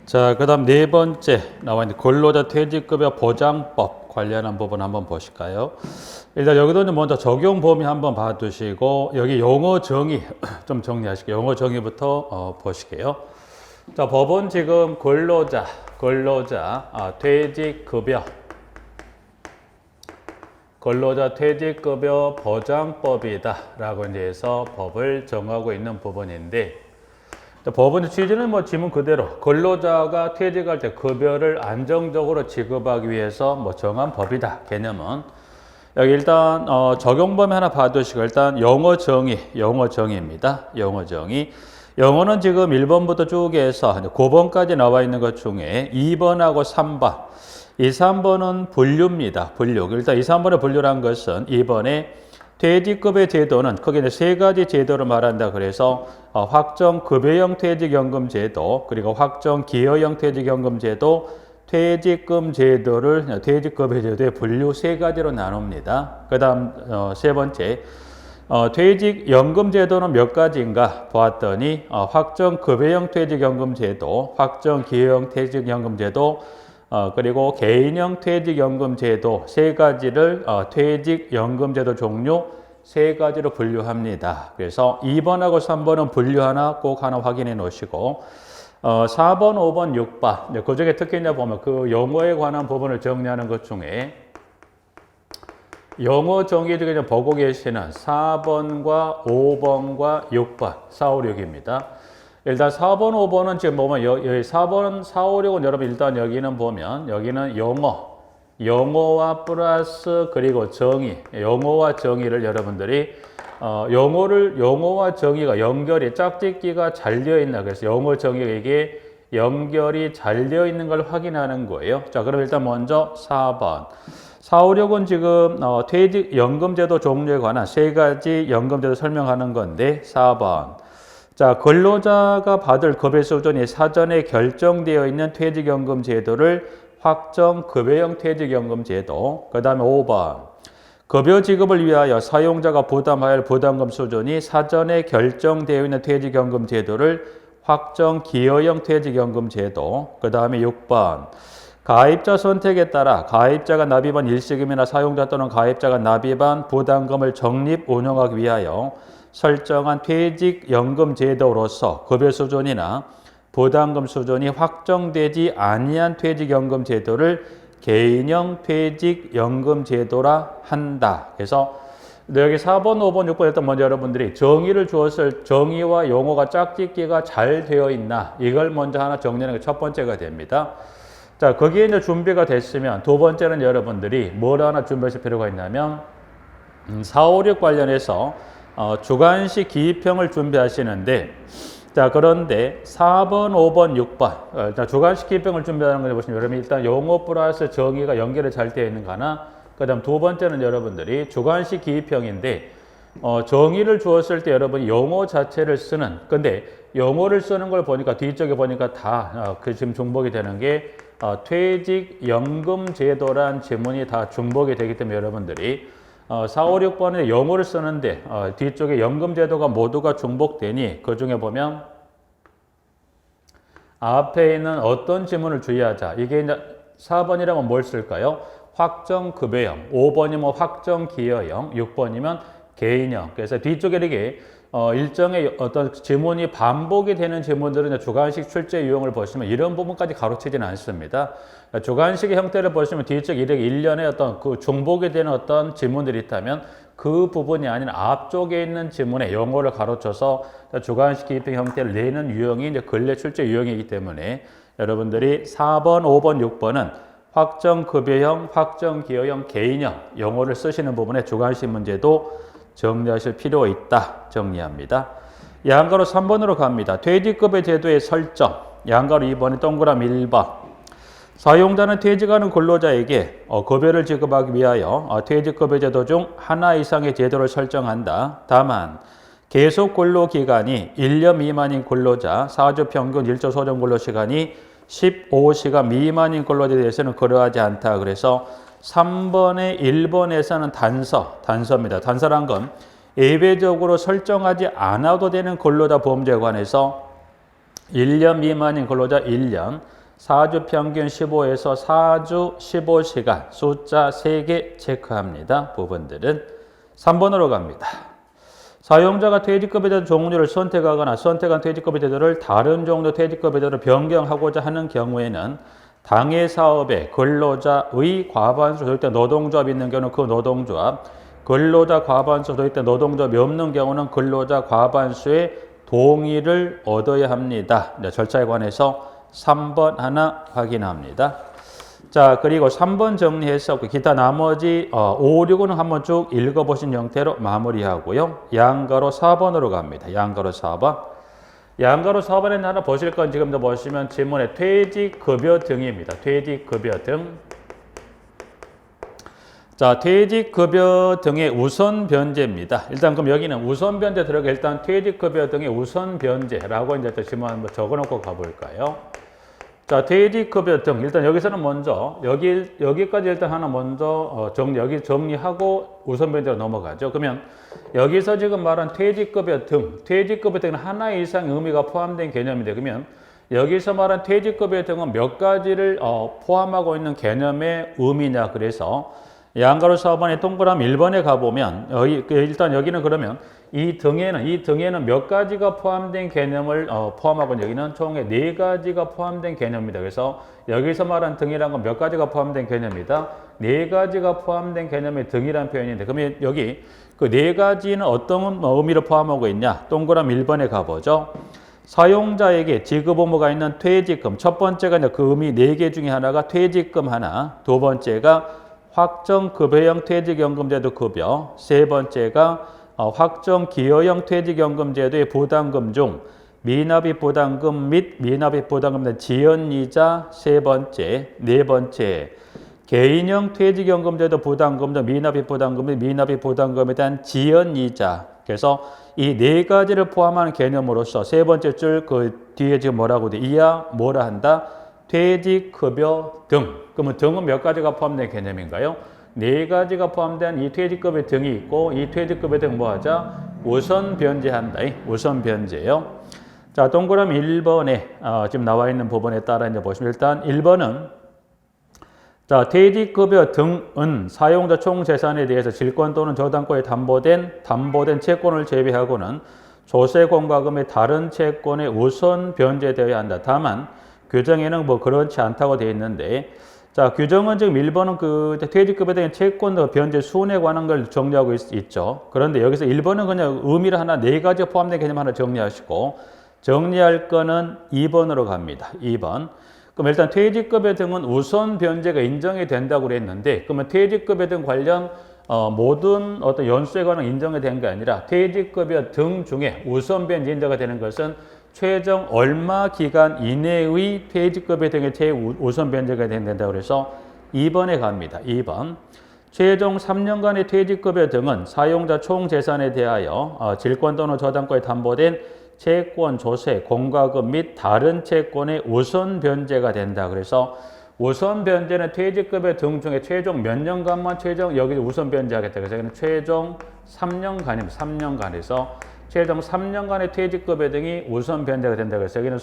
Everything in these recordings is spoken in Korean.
자, 그 다음 네 번째 나와 있는 근로자 퇴직급여 보장법 관련한 부분 한번 보실까요? 일단 여기도 먼저 적용 범위 한번 봐두시고 여기 용어 정의 좀 정리하실게요. 용어 정의부터 보실게요. 자, 법은 지금 근로자 퇴직급여 보장법이다 라고 이제 해서 법을 정하고 있는 부분인데, 법원의 취지는 지문 그대로 근로자가 퇴직할 때 급여를 안정적으로 지급하기 위해서 정한 법이다. 개념은 여기 일단 적용 범위 하나 봐두시고 일단 용어 정의입니다. 용어 정의. 영어는 지금 1번부터 쭉 해서 9번까지 나와 있는 것 중에 2번하고 3번. 이 3번은 분류입니다. 분류. 일단 2, 3번의 분류란 것은 2번에 퇴직급여 제도는 크게 이제 세 가지 제도를 말한다. 그래서 확정 급여형 퇴직연금 제도, 그리고 확정 기여형 퇴직연금 제도, 퇴직금 제도를 퇴직급여 제도의 분류 세 가지로 나눕니다. 그다음 세 번째 퇴직연금 제도는 몇 가지인가 보았더니 확정 급여형 퇴직연금 제도, 확정 기여형 퇴직연금 제도, 그리고 개인형 퇴직연금 제도 세 가지를 퇴직연금 제도 종류 세 가지로 분류합니다. 그래서 2번하고 3번은 분류 하나 꼭 하나 확인해 놓으시고 4번, 5번, 6번 그 중에 특히 이제 보면 그 용어에 관한 부분을 정리하는 것 중에 용어 정의 중에 보고 계시는 4번과 5번과 6번 4, 5, 6입니다. 일단 4번, 5번은 지금 보면 여기 4번, 4, 5, 6은 여러분 일단 여기는 보면 여기는 용어와 플러스 그리고 정의, 용어와 정의를 여러분들이 용어와 정의가 연결이 짝짓기가 잘 되어 있나 그래서 용어 정의가 이게 연결이 잘 되어 있는 걸 확인하는 거예요. 자, 그럼 일단 먼저 4번. 4, 5, 6은 지금 퇴직연금제도 종류에 관한 세 가지 연금제도 설명하는 건데 4번. 자, 근로자가 받을 급여 수준이 사전에 결정되어 있는 퇴직연금 제도를 확정 급여형 퇴직연금 제도. 그 다음에 5번. 급여 지급을 위하여 사용자가 부담해야 할 부담금 수준이 사전에 결정되어 있는 퇴직연금 제도를 확정 기여형 퇴직연금 제도. 그 다음에 6번. 가입자 선택에 따라 가입자가 납입한 일시금이나 사용자 또는 가입자가 납입한 부담금을 적립 운영하기 위하여 설정한 퇴직연금 제도로서 급여 수준이나 부담금 수준이 확정되지 아니한 퇴직연금 제도를 개인형 퇴직연금 제도라 한다. 그래서 여기 4번, 5번, 6번 일단 먼저 여러분들이 정의를 주었을 정의와 용어가 짝짓기가 잘 되어 있나 이걸 먼저 하나 정리하는 게 첫 번째가 됩니다. 자, 거기에 이제 준비가 됐으면 두 번째는 여러분들이 뭘 하나 준비하실 필요가 있냐면 4, 5, 6 관련해서 주관식 기입형을 준비하시는데 자, 그런데 4번, 5번, 6번 주관식 기입형을 준비하는 걸 보시면 여러분 일단 용어 플러스 정의가 연결이 잘 되어 있는 거 하나 그 다음 두 번째는 여러분들이 주관식 기입형인데 정의를 주었을 때 여러분이 용어 자체를 쓰는 근데 용어를 쓰는 걸 보니까 뒤쪽에 보니까 다 지금 중복이 되는 게 퇴직연금 제도란 지문이 다 중복이 되기 때문에 여러분들이 4, 5, 6번에 용어를 쓰는데 뒤쪽에 연금제도가 모두가 중복되니 그 중에 보면 앞에 있는 어떤 지문을 주의하자. 이게 이제 4번이라면 뭘 쓸까요? 확정급여형, 5번이면 확정기여형, 6번이면 개인형. 그래서 뒤쪽에 이렇게 일정의 어떤 지문이 반복이 되는 지문들은 주관식 출제 유형을 보시면 이런 부분까지 가로치지는 않습니다. 그러니까 주관식의 형태를 보시면 뒤쪽 이렇게 일련의 어떤 그 중복이 되는 어떤 지문들이 있다면 그 부분이 아닌 앞쪽에 있는 지문에 용어를 가로쳐서 주관식 기입형 형태를 내는 유형이 이제 근래 출제 유형이기 때문에 여러분들이 4번, 5번, 6번은 확정급여형, 확정기여형, 개인형 용어를 쓰시는 부분에 주관식 문제도 정리하실 필요가 있다. 정리합니다. 양가로 3번으로 갑니다. 퇴직급여 제도의 설정. 양가로 2번에 동그라미 1번. 사용자는 퇴직하는 근로자에게 급여를 지급하기 위하여 퇴직급여 제도 중 하나 이상의 제도를 설정한다. 다만 계속 근로기간이 1년 미만인 근로자, 4주 평균 1조 소정 근로시간이 15시간 미만인 근로자에 대해서는 그러하지 않다. 그래서 3번의 1번에서는 단서입니다. 단서란 건 예외적으로 설정하지 않아도 되는 근로자 보험제에 관해서 1년 미만인 근로자 1년, 4주 평균 15에서 4주 15시간 숫자 3개 체크합니다. 부분들은 3번으로 갑니다. 사용자가 퇴직급여 제도 종류를 선택하거나 선택한 퇴직급여 제도를 다른 종류 퇴직급여 제도로 변경하고자 하는 경우에는 당해 사업에 근로자의 과반수 소득된 노동조합이 있는 경우는 그 노동조합, 근로자 과반수 소득된 노동조합이 없는 경우는 근로자 과반수의 동의를 얻어야 합니다. 절차에 관해서 3번 하나 확인합니다. 자, 그리고 3번 정리해서 기타 나머지 5, 6은 한번 쭉 읽어보신 형태로 마무리하고요. 양가로 4번으로 갑니다. 양가로 4번. 양가로 4번에 하나 보실 건 지금도 보시면 지문에 퇴직급여 등입니다. 퇴직급여 등. 자, 퇴직급여 등의 우선 변제입니다. 일단 그럼 여기는 우선 변제 들어가 일단 퇴직급여 등의 우선 변제라고 이제 지문 한번 적어놓고 가볼까요? 자, 퇴직급여 등 일단 여기서는 먼저 여기까지 일단 하나 먼저 여기 정리하고 우선 변제로 넘어가죠. 그러면 여기서 지금 말한 퇴직급여 등은 하나 이상 의미가 포함된 개념인데 그러면 여기서 말한 퇴직급여 등은 몇 가지를 포함하고 있는 개념의 의미냐 그래서 양가로 4번에 동그라미 1번에 가보면 일단 여기는 그러면 이 등에는 몇 가지가 포함된 개념을 포함하고 여기는 총에 4가지가 포함된 개념입니다. 그래서 여기서 말한 등이라는 건 몇 가지가 포함된 개념이다. 4가지가 포함된 개념의 등이라는 표현인데 그러면 여기 그 4가지는 어떤 의미를 포함하고 있냐? 동그라미 1번에 가보죠. 사용자에게 지급 의무가 있는 퇴직금 첫 번째가 그 의미 4개 중에 하나가 퇴직금 하나, 두 번째가 확정급여형 퇴직연금제도 급여, 세 번째가 확정기여형 퇴직연금제도의 부담금 중 미납입 부담금 및 미납입 부담금의 지연이자 세 번째, 네 번째 개인형 퇴직연금제도 부담금 중 미납입 부담금 및 미납입 부담금에 대한 지연이자 그래서 이 4가지를 포함하는 개념으로서 세 번째 줄 그 뒤에 지금 뭐라고 돼? 이하 뭐라 한다? 퇴직급여 등. 그러면 등은 몇 가지가 포함된 개념인가요? 4가지가 포함된 이 퇴직급여 등이 있고 이 퇴직급여 등 뭐 하자? 우선 변제한다. 우선 변제요. 자, 동그라미 1번에 지금 나와 있는 부분에 따라 이제 보시면 일단 1번은 자, 퇴직급여 등은 사용자 총 재산에 대해서 질권 또는 저당권에 담보된 채권을 제외하고는 조세공과금의 다른 채권에 우선 변제되어야 한다. 다만 규정에는 뭐 그렇지 않다고 되어 있는데 자, 규정은 지금 1번은 그 퇴직급여 등의 채권 변제 수준에 관한 걸 정리하고 있죠. 그런데 여기서 1번은 그냥 의미를 하나 4가지 포함된 개념 하나 정리하시고 정리할 거는 2번으로 갑니다. 2번. 그럼 일단 퇴직급여 등은 우선 변제가 인정이 된다고 그랬는데 그러면 퇴직급여 등 관련 모든 어떤 연수에 관한 인정이 된 게 아니라 퇴직급여 등 중에 우선 변제 인정이 되는 것은 최종 얼마 기간 이내의 퇴직급여 등의 우선 변제가 된다고 그래서 2번에 갑니다. 2번. 최종 3년간의 퇴직급여 등은 사용자 총 재산에 대하여 질권 또는 저당권에 담보된 채권, 조세, 공과금 및 다른 채권의 우선 변제가 된다. 그래서 우선 변제는 퇴직급여 등 중에 최종 몇 년간만 여기 우선 변제하겠다. 그래서 여기는 최종 3년간입니다. 3년간에서 최종 3년간의 퇴직급여 등이 우선 변제가 된다. 그래서 여기는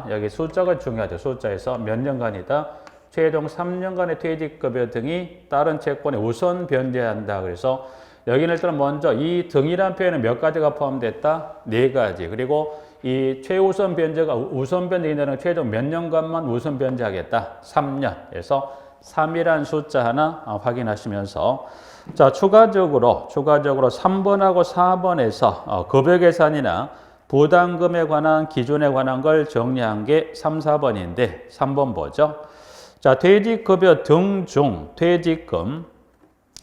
여기 숫자가 중요하죠. 숫자에서 몇 년간이다. 최종 3년간의 퇴직급여 등이 다른 채권에 우선 변제한다. 그래서 여기는 일단 먼저 이 등이라는 표현은 몇 가지가 포함됐다? 4가지. 그리고 이 최우선 변제가 우선 변제인다는 최종 몇 년간만 우선 변제하겠다? 3년. 그래서 3이라는 숫자 하나 확인하시면서 자, 추가적으로 3번하고 4번에서 급여 계산이나 부담금에 관한 기준에 관한 걸 정리한 게 3, 4번인데 3번 보죠. 자, 퇴직급여 등 중 퇴직금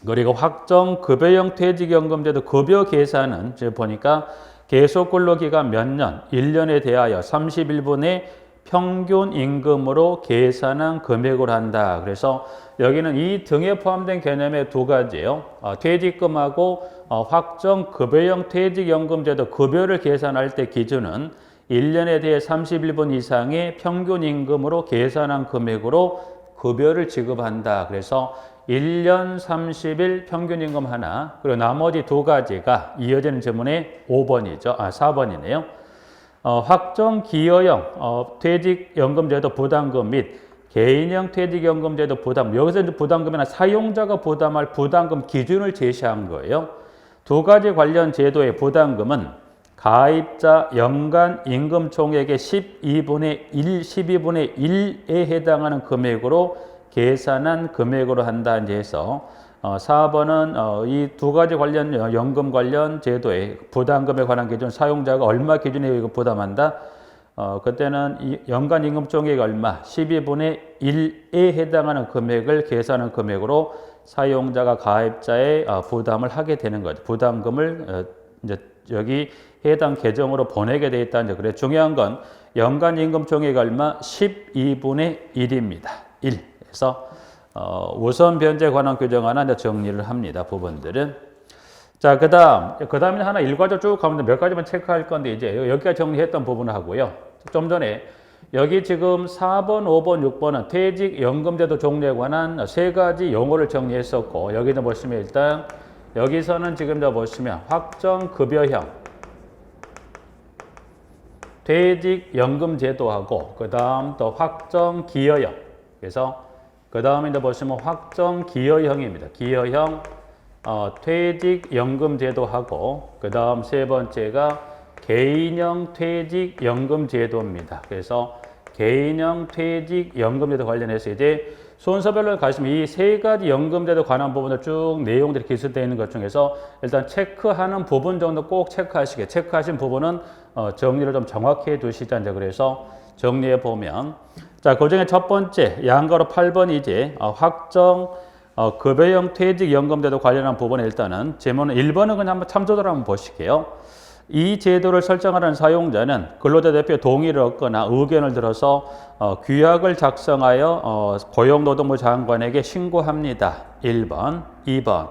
그리고 확정급여형 퇴직연금제도 급여 계산은 지금 보니까 계속근로기간 몇 년, 1년에 대하여 31분의 평균 임금으로 계산한 금액을 한다. 그래서 여기는 이 등에 포함된 개념의 2가지예요. 퇴직금하고 확정급여형 퇴직연금제도 급여를 계산할 때 기준은 1년에 대해 31분 이상의 평균 임금으로 계산한 금액으로 급여를 지급한다. 그래서 1년 30일 평균임금 하나, 그리고 나머지 2가지가 이어지는 질문에 4번이네요. 확정 기여형 퇴직연금제도 부담금 및 개인형 퇴직연금제도 부담, 여기서 이제 부담금이나 사용자가 부담할 부담금 기준을 제시한 거예요. 두 가지 관련 제도의 부담금은 가입자 연간 임금 총액의 12분의 1에 해당하는 금액으로 계산한 금액으로 한다 이제 해서 4번은 이 두 가지 관련 연금 관련 제도의 부담금에 관한 기준, 사용자가 얼마 기준에 이거 부담한다. 그때는 이 연간 임금 총액이 얼마, 12분의 1에 해당하는 금액을 계산한 금액으로 사용자가 가입자의 부담을 하게 되는 거죠. 부담금을 이제 여기 해당 계정으로 보내게 돼 있다. 이제 그래 중요한 건 연간 임금 총액이 얼마, 12분의 1입니다. 1. 그래서 우선 변제에 관한 규정 하나 이제 정리를 합니다. 부분들은. 자, 그다음에 하나 일괄적으로 쭉 가면 몇 가지만 체크할 건데 이제 여기까지 정리했던 부분을 하고요. 좀 전에 여기 지금 4번, 5번, 6번은 퇴직연금제도 종류에 관한 세 가지 용어를 정리했었고 여기도 보시면 일단 여기서는 지금 보시면 확정급여형 퇴직연금제도하고 그 다음 또 확정기여형, 그래서 그 다음에 보시면 확정기여형입니다. 기여형 퇴직연금제도하고 그 다음 세 번째가 개인형 퇴직연금제도입니다. 그래서 개인형 퇴직연금제도 관련해서 이제 순서별로 가시면 이 세 가지 연금제도 관한 부분을 쭉 내용들이 기술되어 있는 것 중에서 일단 체크하는 부분 정도 꼭 체크하시게. 체크하신 부분은 정리를 좀 정확히 해 두시자. 이제 그래서 정리해 보면 자, 그 중에 첫 번째 양가로 8번 이제 확정 급여형 퇴직연금제도 관련한 부분에 일단은 제목은 1번은 그냥 한번 참조를 한번 보실게요. 이 제도를 설정하는 사용자는 근로자 대표 동의를 얻거나 의견을 들어서 규약을 작성하여 고용노동부 장관에게 신고합니다. 1번, 2번.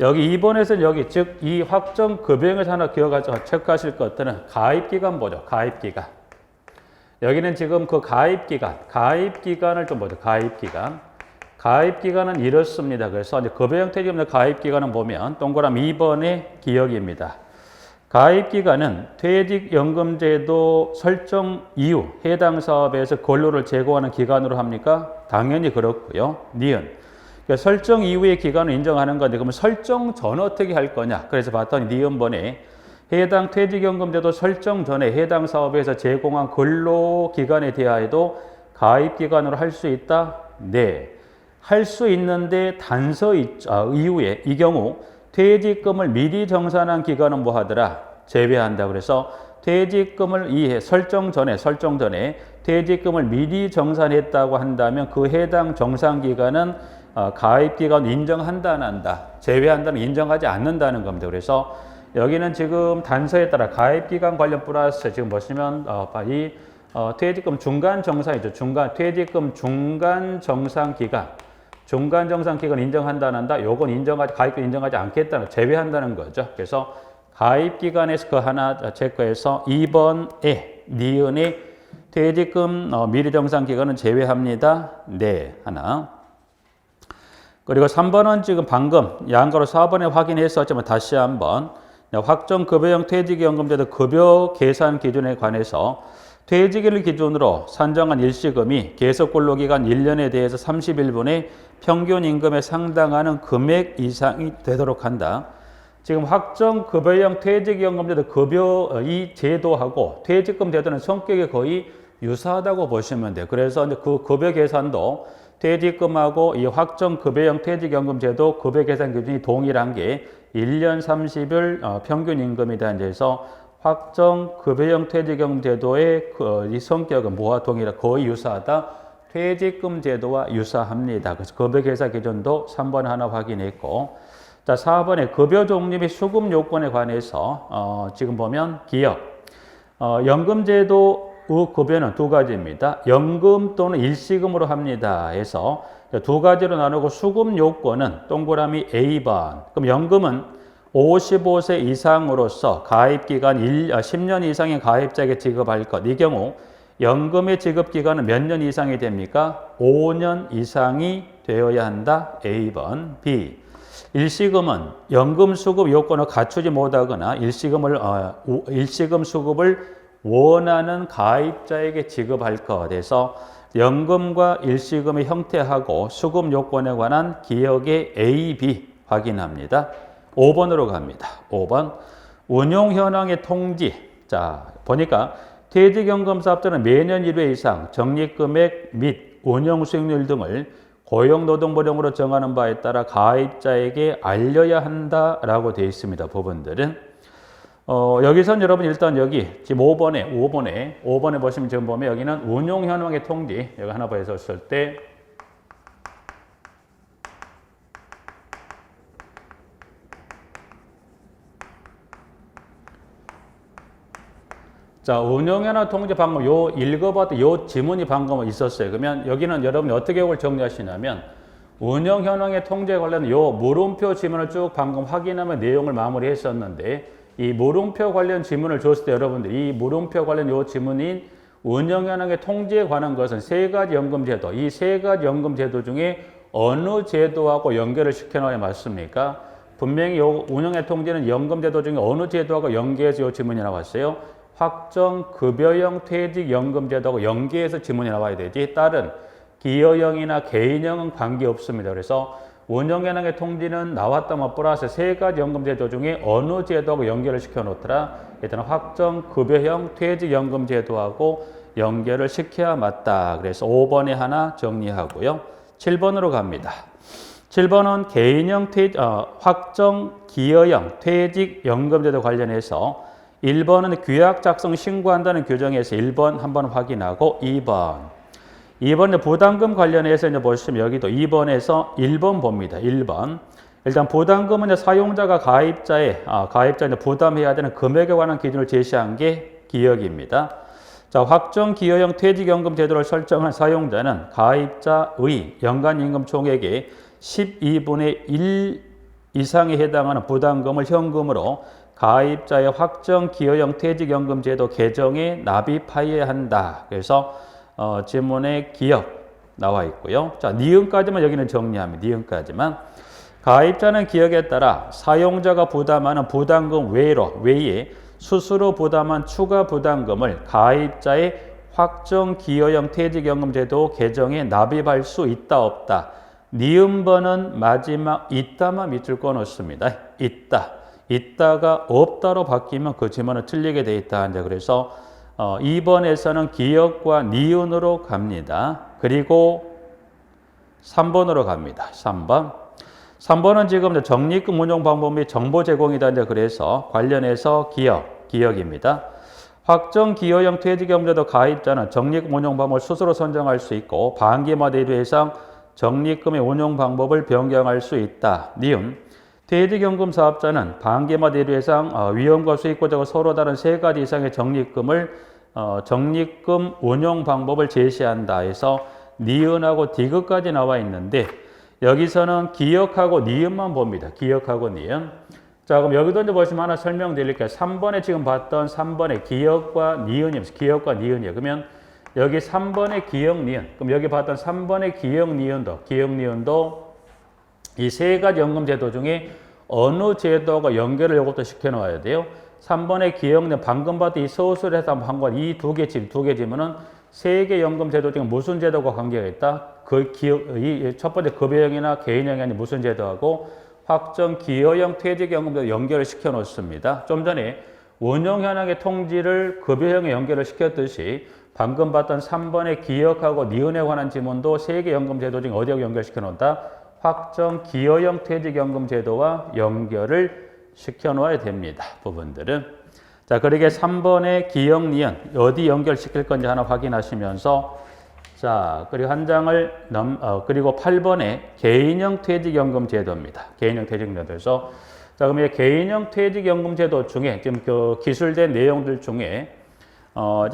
여기 2번에서는 여기 즉 이 확정 급여형에서 하나 기억하셔서 체크하실 것들은 가입기간 보죠. 가입기간. 여기는 지금 그 가입기간을 좀 보죠. 가입기간은 이렇습니다. 그래서 이제 급여형 퇴직연금 가입기간은 보면 동그라미 2번의 기억입니다. 가입기간은 퇴직연금제도 설정 이후 해당 사업에서 근로를 제공하는 기간으로 합니까? 당연히 그렇고요. 니은. 그러니까 설정 이후의 기간을 인정하는 건데 그러면 설정 전 어떻게 할 거냐? 그래서 봤더니 니은번에 해당 퇴직연금제도 설정 전에 해당 사업에서 제공한 근로기간에 대하여도 가입기간으로 할 수 있다? 네. 할 수 있는데 단서 이후에 이 경우 퇴직금을 미리 정산한 기간은 뭐 하더라? 제외한다. 그래서 퇴직금을 설정 전에 퇴직금을 미리 정산했다고 한다면 그 해당 정산 기간은 가입기간 인정한다 안 한다? 제외한다는 인정하지 않는다는 겁니다. 그래서 여기는 지금 단서에 따라 가입기간 관련 플러스 지금 보시면 퇴직금 중간 정산이죠. 퇴직금 중간 정산 기간. 중간 정산 기간 인정한다 안 한다? 요건 가입기간 인정하지 않겠다는, 제외한다는 거죠. 그래서 가입기간에서 그 하나 체크해서 2번에 니은의 퇴직금 미리 정산 기간은 제외합니다. 네, 하나. 그리고 3번은 지금 방금 양가로 4번에 확인했었지만 다시 한번 확정급여형 퇴직연금제도 급여 계산 기준에 관해서 퇴직일을 기준으로 산정한 일시금이 계속 근로기간 1년에 대해서 31분의 평균 임금에 상당하는 금액 이상이 되도록 한다. 지금 확정급여형 퇴직연금제도 급여 이 제도하고 퇴직금 제도는 성격이 거의 유사하다고 보시면 돼요. 그래서 이제 그 급여 계산도 퇴직금하고 이 확정급여형 퇴직연금제도 급여 계산 기준이 동일한 게 1년 30일 평균 임금이다. 그래서 확정급여형 퇴직연금제도의 이 성격은 뭐와 동일하다? 거의 유사하다. 퇴직금 제도와 유사합니다. 그래서 급여 계산 기준도 3번에 하나 확인했고, 자 4번에 급여 종류 및 수급 요건에 관해서 지금 보면 기억, 연금제도 급여는 두 가지입니다. 연금 또는 일시금으로 합니다. 해서 두 가지로 나누고 수급 요건은 동그라미 A번. 그럼 연금은 55세 이상으로서 가입기간 10년 이상의 가입자에게 지급할 것. 이 경우 연금의 지급기간은 몇 년 이상이 됩니까? 5년 이상이 되어야 한다. A번. B. 일시금은 연금 수급 요건을 갖추지 못하거나 일시금 수급을 원하는 가입자에게 지급할 것. 그래서 연금과 일시금의 형태하고 수급 요건에 관한 기억의 A, B 확인합니다. 5번으로 갑니다. 5번. 운용 현황의 통지. 자, 보니까 퇴직연금사업자는 매년 1회 이상 적립금액 및 운용 수익률 등을 고용노동부령으로 정하는 바에 따라 가입자에게 알려야 한다라고 되어 있습니다. 부분들은. 여기선 여러분 일단 여기 지금 5번에 보시면 지금 보면 여기는 운용 현황의 통지 여기 하나 보였을 때 자, 운용현황 통지 방금 요 읽어봤던 요 지문이 방금 있었어요. 그러면 여기는 여러분이 어떻게 이걸 정리하시냐면 운용현황의 통지에 관련 요 물음표 지문을 쭉 방금 확인하면 내용을 마무리했었는데 이 물음표 관련 지문을 줬을 때 여러분들 이 물음표 관련 요 지문인 운영현황의 통지에 관한 것은 세 가지 연금제도, 이 세 가지 연금제도 중에 어느 제도하고 연결을 시켜놔야 맞습니까? 분명히 요 운영의 통지는 연금제도 중에 어느 제도하고 연계해서 요 지문이 나왔어요. 확정급여형 퇴직연금제도하고 연계해서 지문이 나와야 되지 다른 기여형이나 개인형은 관계없습니다. 그래서 운영현황의 통지는 나왔다면 플러스 세 가지 연금제도 중에 어느 제도하고 연결을 시켜놓더라. 일단 확정급여형 퇴직연금제도하고 연결을 시켜야 맞다. 그래서 5번에 하나 정리하고요. 7번으로 갑니다. 7번은 개인형 확정기여형 퇴직연금제도 관련해서 1번은 규약 작성 신고한다는 규정에서 1번 한번 확인하고 2번 부담금 관련해서 이제 보시면 여기도 2번에서 1번 봅니다. 1번. 일단 부담금은 사용자가 가입자의 부담해야 되는 금액에 관한 기준을 제시한 게 기여입니다. 자, 확정 기여형 퇴직연금 제도를 설정한 사용자는 가입자의 연간 임금 총액의 12분의 1 이상에 해당하는 부담금을 현금으로 가입자의 확정 기여형 퇴직연금 제도 계정에 납입하여야 한다. 그래서 지문에 기억 나와 있고요. 자, 니은까지만 여기는 정리합니다. 니은까지만. 가입자는 기억에 따라 사용자가 부담하는 부담금 외에 스스로 부담한 추가 부담금을 가입자의 확정 기여형 퇴직연금 제도 계정에 납입할 수 있다 없다. 니은번은 마지막 있다만 밑줄 꺼놓습니다. 있다가 없다로 바뀌면 그 지문은 틀리게 돼 있다. 그래서 2번에서는 기억과 니은으로 갑니다. 그리고 3번으로 갑니다. 3번은 지금 적립금 운용 방법 및 정보 제공이다. 그래서 관련해서 기억입니다. 확정 기여형 퇴직연금제도 가입자는 적립금 운용 방법을 스스로 선정할 수 있고 반기마다 1회 이상 적립금의 운용 방법을 변경할 수 있다. 니은. 퇴직연금 사업자는 반기마다 1회 이상 위험과 수익구조가 서로 다른 세 가지 이상의 적립금 운용 방법을 제시한다 해서 니은하고 디귿까지 나와 있는데 여기서는 기억하고 니은만 봅니다. 기억하고 니은. 자, 그럼 여기도 이제 보시면 하나 설명드릴게요. 3번에 지금 봤던 3번의 기억과 니은입니다. 기억과 니은이에요. 그러면 여기 3번의 기억, 니은. 그럼 여기 봤던 3번의 기억, 니은도 이 세 가지 연금제도 중에 어느 제도가 연결을 이것도 시켜놓아야 돼요. 3번의 기억은 방금 봤던 이 서술에서 한 건 이 두 개 지문은 세 개 연금제도 중에 무슨 제도가 관계가 있다? 이 첫 번째 급여형이나 개인형이 아닌 무슨 제도하고 확정 기여형 퇴직연금제도 연결을 시켜놓습니다. 좀 전에 운용현황의 통지를 급여형에 연결을 시켰듯이 방금 봤던 3번의 기억하고 니은에 관한 지문도 세 개 연금제도 중에 어디하고 연결시켜놓는다? 확정 기여형 퇴직연금 제도와 연결을 시켜놓아야 됩니다. 부분들은. 자, 그러게 3번의 기억, 니은 어디 연결시킬 건지 하나 확인하시면서 자, 그리고 한 장을 그리고 8번의 개인형 퇴직연금 제도입니다. 개인형 퇴직연금 제도에서 자, 그럼 이 개인형 퇴직연금 제도 중에 지금 그 기술된 내용들 중에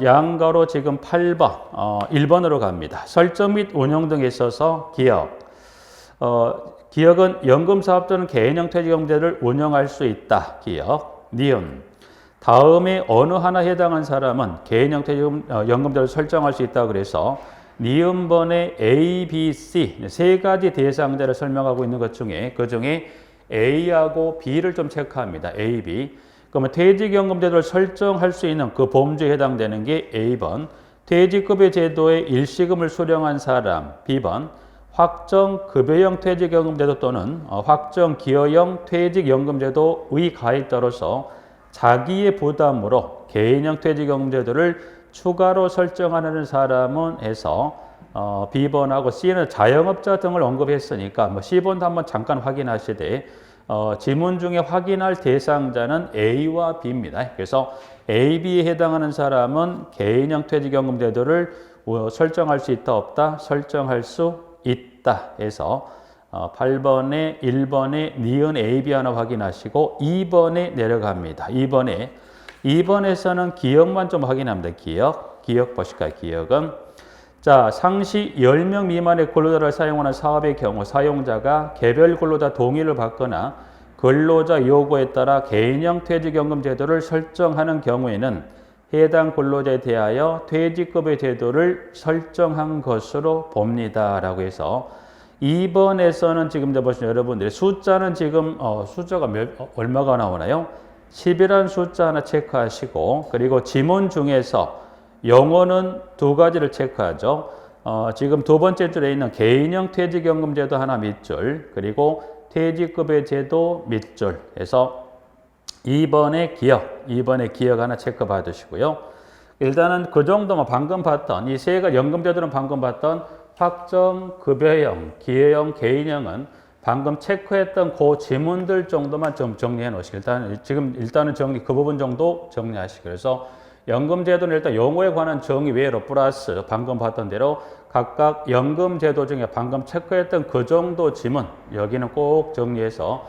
양가로 지금 8번 1번으로 갑니다. 설정 및 운영 등에 있어서 기억은 연금사업자는 개인형 퇴직연금제를 운영할 수 있다. 기억. 니은. 다음에 어느 하나 해당한 사람은 개인형 퇴직연금제를 설정할 수 있다. 그래서 니은번의 A, B, C 세 가지 대상자를 설명하고 있는 것 중에 그 중에 A하고 B를 좀 체크합니다. A, B. 그러면 퇴직연금제도를 설정할 수 있는 그 범주에 해당되는 게 A번 퇴직급여 제도에 일시금을 수령한 사람, B번 확정급여형 퇴직연금제도 또는 확정기여형 퇴직연금제도의 가입자로서 자기의 부담으로 개인형 퇴직연금제도를 추가로 설정하는 사람은 해서 B번하고 C는 자영업자 등을 언급했으니까 뭐 C번도 한번 잠깐 확인하시되 지문 중에 확인할 대상자는 A와 B입니다. 그래서 A, B에 해당하는 사람은 개인형 퇴직연금제도를 설정할 수 있다 없다? 설정할 수 있다 해서 8번에 1번에 니은 A, B 하나 확인하시고 2번에 내려갑니다. 2번에서는 기억만 좀 확인합니다. 기억 보실까요? 기억은 자, 상시 10명 미만의 근로자를 사용하는 사업의 경우 사용자가 개별 근로자 동의를 받거나 근로자 요구에 따라 개인형 퇴직연금 제도를 설정하는 경우에는 해당 근로자에 대하여 퇴직급여 제도를 설정한 것으로 봅니다. 라고 해서 2번에서는 지금 보시면 여러분들이 숫자는 지금 숫자가 얼마가 나오나요? 10이라는 숫자 하나 체크하시고 그리고 지문 중에서 영어는 두 가지를 체크하죠. 지금 두 번째 줄에 있는 개인형 퇴직연금 제도 하나 밑줄 그리고 퇴직급여 제도 밑줄 해서 2번의 기억 하나 체크 받으시고요. 일단은 그 정도만 방금 봤던 이 세 가지 연금제도는 방금 봤던 확정급여형, 기여형, 개인형은 방금 체크했던 그 지문들 정도만 좀 정리해 놓으시고 일단은 정리 그 부분 정도 정리하시고 그래서 연금제도는 일단 용어에 관한 정의 외로 플러스 방금 봤던 대로 각각 연금제도 중에 방금 체크했던 그 정도 지문 여기는 꼭 정리해서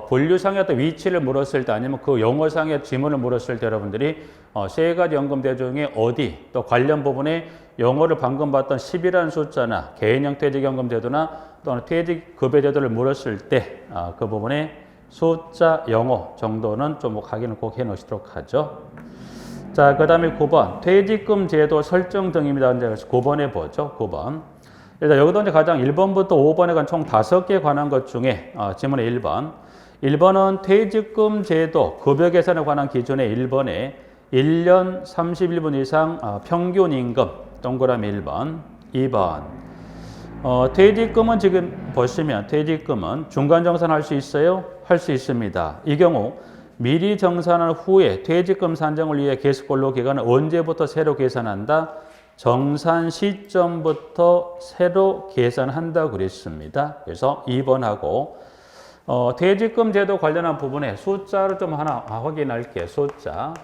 분류상의 어떤 위치를 물었을 때 아니면 그 용어상의 지문을 물었을 때 여러분들이 세 가지 연금제도 중에 어디 또 관련 부분에 용어를 방금 봤던 10이라는 숫자나 개인형 퇴직연금제도나 또는 퇴직급여제도를 물었을 때 그 부분에 숫자 용어 정도는 좀 확인을 꼭 해 놓으시도록 하죠. 자, 그 다음에 9번 퇴직금 제도 설정 등입니다. 그래서 9번에 보죠. 9번 일단 여기도 이제 가장 1번부터 5번에 관 총 5개 관한 것 중에 지문의 1번은 퇴직금 제도 급여 계산에 관한 기준의 1번에 1년 31분 이상 평균 임금 동그라미 1번 2번 퇴직금은 지금 보시면 퇴직금은 중간 정산할 수 있어요? 할 수 있습니다. 이 경우 미리 정산한 후에 퇴직금 산정을 위해 계속근로 기간을 언제부터 새로 계산한다? 정산 시점부터 새로 계산한다 그랬습니다. 그래서 2번하고 퇴직금 제도 관련한 부분에 숫자를 좀 하나 확인할게요. 숫자.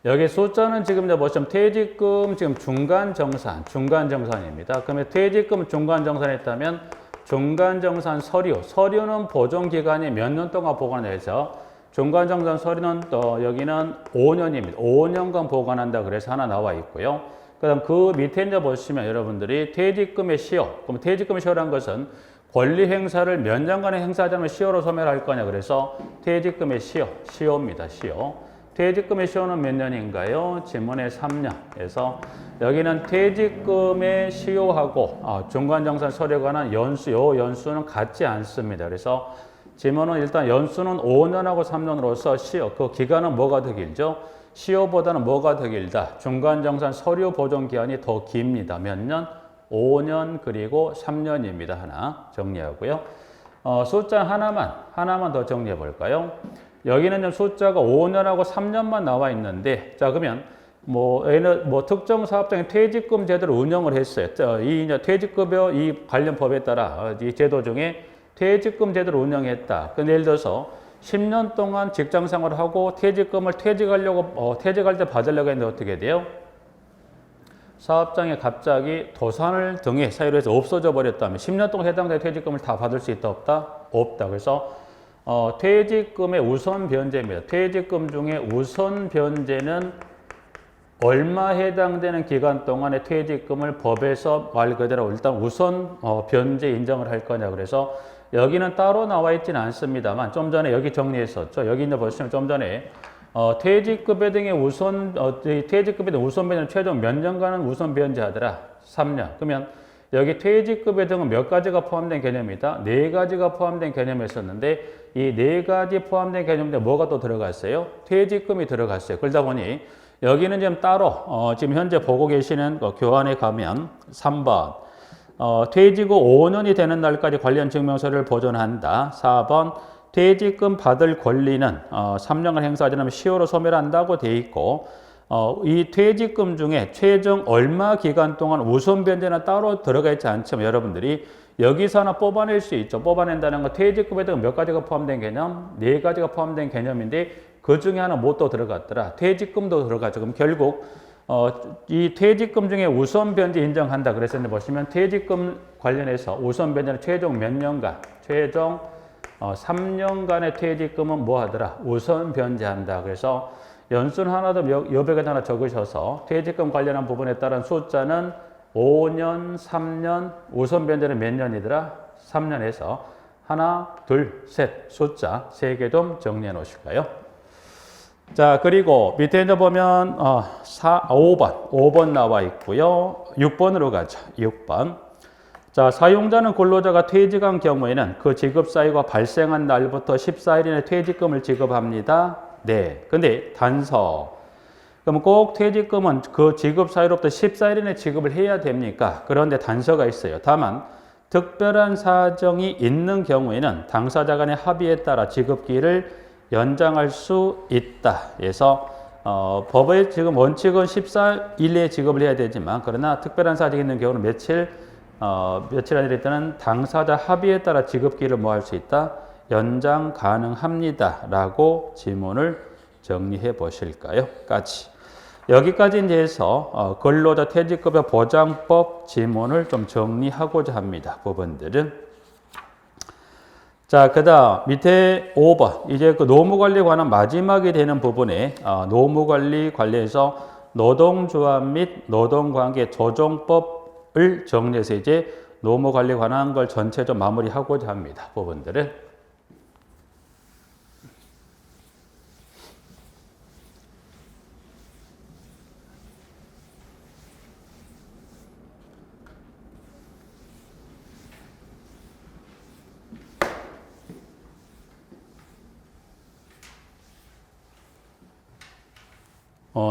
여기 숫자는 지금 보시면 퇴직금 지금 중간정산입니다. 그러면 퇴직금 중간정산했다면 중간정산 서류는 보존기간이 몇 년 동안 보관해서 중간정산 서류는 또 여기는 5년입니다. 5년간 보관한다 그래서 하나 나와 있고요. 그다음 그 밑에 이제 보시면 여러분들이 퇴직금의 시효. 그럼 퇴직금의 시효라는 것은 권리 행사를 몇 년간의 행사하자면 시효로 소멸할 거냐 그래서 퇴직금의 시효입니다. 시효. 퇴직금의 시효는 몇 년인가요? 지문에 3년. 그래서 여기는 퇴직금의 시효하고 중간정산 서류에 관한 연수는 같지 않습니다. 그래서 지문은 일단 연수는 5년하고 3년으로서 시효, 그 기간은 뭐가 더 길죠? 시효보다는 뭐가 더 길다? 중간정산 서류 보존 기한이 더 깁니다. 몇 년? 5년 그리고 3년입니다. 하나 정리하고요. 숫자 하나만 더 정리해 볼까요? 여기는 좀 숫자가 5년하고 3년만 나와 있는데, 자, 그러면 특정 사업장의 퇴직금 제도를 운영을 했어요. 이 퇴직급여 이 관련 법에 따라 이 제도 중에 퇴직금 제도를 운영했다. 근데 예를 들어서 10년 동안 직장 생활을 하고 퇴직금을 퇴직할 때 받으려고 했는데 어떻게 돼요? 사업장에 갑자기 도산을 등의 사유로 해서 없어져 버렸다면 10년 동안 해당되는 퇴직금을 다 받을 수 있다 없다? 없다. 그래서 퇴직금의 우선 변제입니다. 퇴직금 중에 우선 변제는 얼마 해당되는 기간 동안의 퇴직금을 법에서 말 그대로 일단 우선 변제 인정을 할 거냐. 그래서 여기는 따로 나와 있지는 않습니다만 좀 전에 여기 정리했었죠. 여기 이제 보시면 좀 전에 퇴직급여 등의 퇴직급여 등 우선 변제는 최종 몇 년간은 우선 변제하더라? 3년. 그러면 여기 퇴직급여 등은 몇 가지가 포함된 개념이다? 네 가지가 포함된 개념이었었는데 이 네 가지 포함된 개념인데 뭐가 또 들어갔어요? 퇴직금이 들어갔어요. 그러다 보니 여기는 지금 따로 지금 현재 보고 계시는 교환에 가면 3번 퇴직 후 5년이 되는 날까지 관련 증명서를 보존한다. 4번 퇴직금 받을 권리는 3년간 행사하지 않으면 10월로 소멸한다고 돼 있고 이 퇴직금 중에 최종 얼마 기간 동안 우선 변제는 따로 들어가 있지 않지만 여러분들이 여기서 하나 뽑아낼 수 있죠. 뽑아낸다는 건 퇴직금에도 몇 가지가 포함된 개념? 네 가지가 포함된 개념인데 그 중에 하나 뭐 또 들어갔더라? 퇴직금도 들어가죠. 그럼 결국 이 퇴직금 중에 우선 변제 인정한다 그랬었는데 보시면 퇴직금 관련해서 우선 변제는 최종 몇 년간? 최종 3년간의 퇴직금은 뭐 하더라? 우선 변제한다. 그래서 연순 하나 더 여백에다 하나 적으셔서 퇴직금 관련한 부분에 따른 숫자는 5년, 3년, 우선 변제는 몇 년이더라? 3년에서 하나, 둘, 셋 숫자 3개 좀 정리해 놓으실까요? 자, 그리고 밑에 이제 보면 5번 나와 있고요. 6번으로 가죠. 6번. 자, 사용자는 근로자가 퇴직한 경우에는 그 지급 사유가 발생한 날부터 14일 이내 퇴직금을 지급합니다. 네. 근데 단서. 그럼 꼭 퇴직금은 그 지급 사유로부터 14일 이내 지급을 해야 됩니까? 그런데 단서가 있어요. 다만 특별한 사정이 있는 경우에는 당사자 간의 합의에 따라 지급기일을 연장할 수 있다. 그래서 법의 지금 원칙은 14일 내에 지급을 해야 되지만 그러나 특별한 사정이 있는 경우는 며칠 아니라 일단은 당사자 합의에 따라 지급기일을 뭐 할 수 있다? 연장 가능합니다. 라고 지문을 정리해 보실까요? 까지. 여기까지 이제 해서 근로자 퇴직급여 보장법 지문을 좀 정리하고자 합니다. 부분들은. 자, 그 다음 밑에 5번. 이제 그 노무관리에 관한 마지막이 되는 부분에 노무관리 관련해서 노동조합 및 노동관계 조정법을 정리해서 이제 노무관리에 관한 걸 전체 좀 마무리하고자 합니다. 부분들은.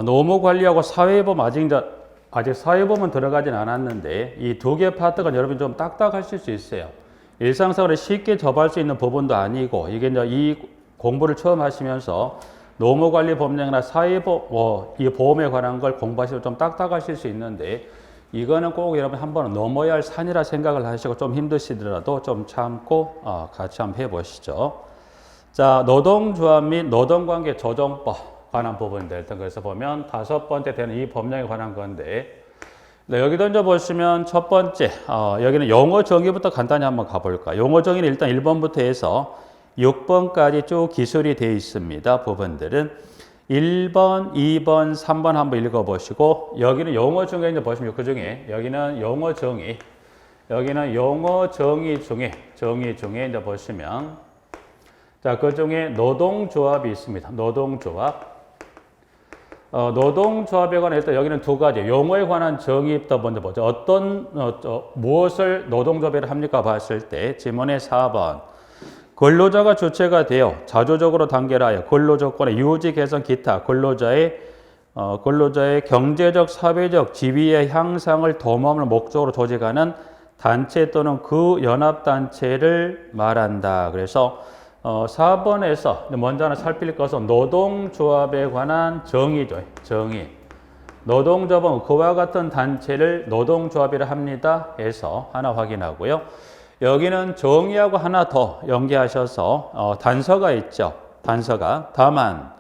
노무관리하고 사회보험 아직 사회보험은 들어가진 않았는데 이 두 개 파트가 여러분 좀 딱딱하실 수 있어요. 일상생활에 쉽게 접할 수 있는 부분도 아니고 이게 이제 이 공부를 처음 하시면서 노무관리 법령이나 사회보험 이 보험에 관한 걸 공부하시면 좀 딱딱하실 수 있는데 이거는 꼭 여러분 한번 넘어야 할 산이라 생각을 하시고 좀 힘드시더라도 좀 참고 같이 한번 해보시죠. 자, 노동조합 및 노동관계 조정법 관한 부분들 일단 그래서 보면 5번째 되는 이 법령에 관한 건데 네, 여기도 이제 보시면 첫 번째 여기는 용어 정의부터 간단히 한번 가볼까. 용어 정의는 일단 1번부터 해서 6번까지 쭉 기술이 되어 있습니다. 부분들은 1번, 2번, 3번 한번 읽어보시고 여기는 용어 정의 이제 보시면 그 중에 여기는 용어 정의 중에 이제 보시면 자, 그 중에 노동조합이 있습니다. 노동조합에 관한 일단 여기는 두 가지 용어에 관한 정의부터 먼저 보죠. 어떤 무엇을 노동조합이라 합니까 봤을 때 지문의 4번 근로자가 주체가 되어 자주적으로 단결하여 근로조건의 유지 개선 기타 근로자의 경제적 사회적 지위의 향상을 도모하는 목적으로 조직하는 단체 또는 그 연합단체를 말한다. 그래서 4번에서 먼저 하나 살필 것은 노동조합에 관한 정의죠. 정의. 노동조합은 그와 같은 단체를 노동조합이라 합니다. 해서 하나 확인하고요. 여기는 정의하고 하나 더 연계하셔서 단서가 있죠. 단서가. 다만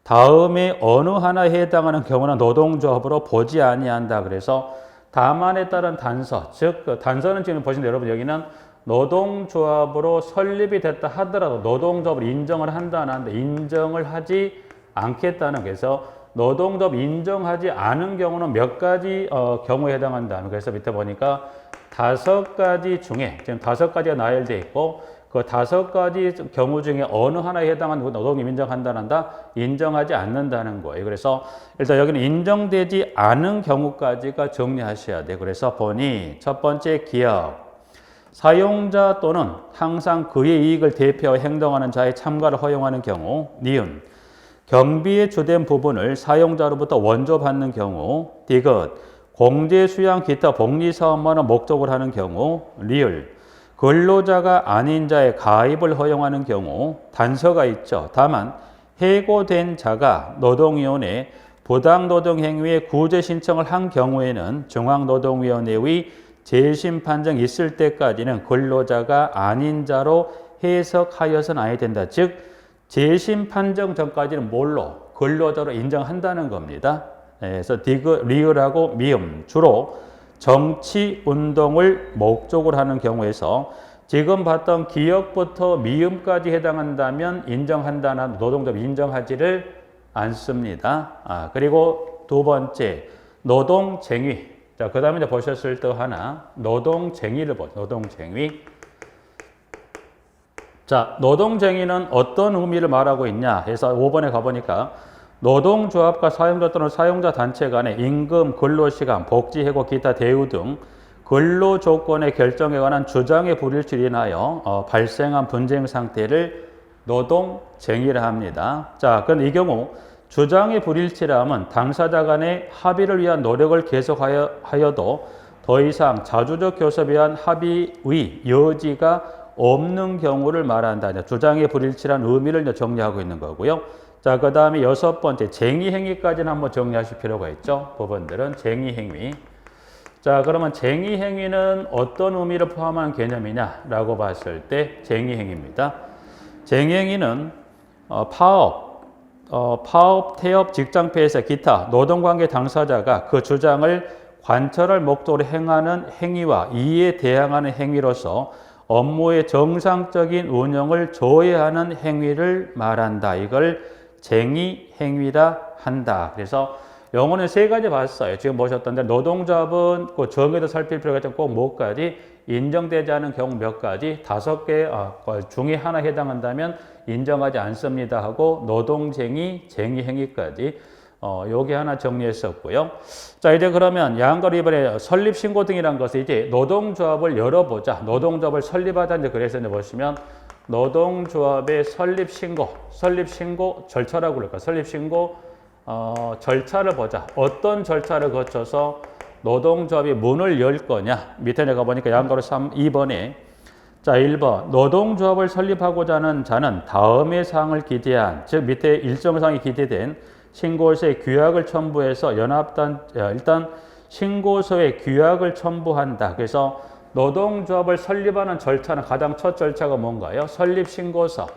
다음에 어느 하나에 해당하는 경우는 노동조합으로 보지 아니한다. 그래서 다만에 따른 단서. 즉 그 단서는 지금 보시면 여러분 여기는 노동조합으로 설립이 됐다 하더라도 노동조합을 인정을 한다 안 한다 인정을 하지 않겠다는 그래서 노동조합 인정하지 않은 경우는 몇 가지 경우에 해당한다. 그래서 밑에 보니까 5가지 중에 지금 5가지가 나열되어 있고 그 그 5가지 경우 중에 어느 하나에 해당하는 노동력 인정한다, 인정하지 않는다는 거예요. 그래서 일단 여기는 인정되지 않은 경우까지가 정리하셔야 돼요. 그래서 보니 첫 번째 기업. 사용자 또는 항상 그의 이익을 대표하여 행동하는 자의 참가를 허용하는 경우. 니은. 경비의 주된 부분을 사용자로부터 원조 받는 경우. 디귿. 공제, 수양, 기타 복리사업만을 목적으로 하는 경우. 리을. 근로자가 아닌 자의 가입을 허용하는 경우. 단서가 있죠. 다만 해고된 자가 노동위원회에 부당노동행위의 구제 신청을 한 경우에는 중앙노동위원회의 재심 판정이 있을 때까지는 근로자가 아닌 자로 해석하여서는 아야 된다. 즉 재심 판정 전까지는 뭘로? 근로자로 인정한다는 겁니다. 그래서 디귿, 리을하고 미음 주로 정치 운동을 목적으로 하는 경우에서 지금 봤던 기역부터 미음까지 해당한다면 인정한다는 노동조합 인정하지를 않습니다. 그리고 두 번째 노동쟁의. 자, 그 다음에 보셨을 때 하나 노동쟁의를 보죠. 노동쟁의. 자, 노동쟁의는 어떤 의미를 말하고 있냐 해서 5번에 가보니까 노동조합과 사용자 또는 사용자 단체 간의 임금, 근로시간, 복지해고, 기타 대우 등 근로조건의 결정에 관한 주장의 불일치로 인하여 발생한 분쟁 상태를 노동쟁의라 합니다. 자, 그럼 이 경우 주장의 불일치라면 당사자 간의 합의를 위한 노력을 계속하여도 더 이상 자주적 교섭에 의한 합의의 여지가 없는 경우를 말한다. 주장의 불일치란 의미를 정리하고 있는 거고요. 자, 그 다음에 6번째 쟁의행위까지는 한번 정리하실 필요가 있죠. 법원들은 쟁의행위. 자, 그러면 쟁의행위는 어떤 의미를 포함한 개념이냐라고 봤을 때 쟁의행위입니다. 쟁의행위는 파업, 태업, 직장폐쇄, 기타 노동관계 당사자가 그 주장을 관철할 목적으로 행하는 행위와 이에 대항하는 행위로서 업무의 정상적인 운영을 조회하는 행위를 말한다. 이걸 쟁의행위라 한다. 그래서 영어는 3가지 봤어요. 지금 보셨던데 노동조합은 그 정의도 살필 필요가 있죠. 꼭 뭐까지 인정되지 않은 경우 몇 가지 5개 중에 하나 해당한다면 인정하지 않습니다 하고 노동쟁의, 쟁의행위까지 요게 하나 정리했었고요. 자, 이제 그러면 양가로 이번에 설립신고 등이란 것은 이제 노동조합을 열어보자. 노동조합을 설립하자. 이제 그래서 이제 보시면 노동조합의 설립신고 절차라고 그럴까? 설립신고 절차를 보자. 어떤 절차를 거쳐서 노동조합이 문을 열 거냐? 밑에 내가 보니까 양가로 2번에 자, 1번 노동조합을 설립하고자 하는 자는 다음의 사항을 기재한 즉 밑에 일정 사항이 기재된 신고서에 규약을 첨부해서 일단 신고서에 규약을 첨부한다. 그래서 노동조합을 설립하는 절차는 가장 첫 절차가 뭔가요? 설립신고서.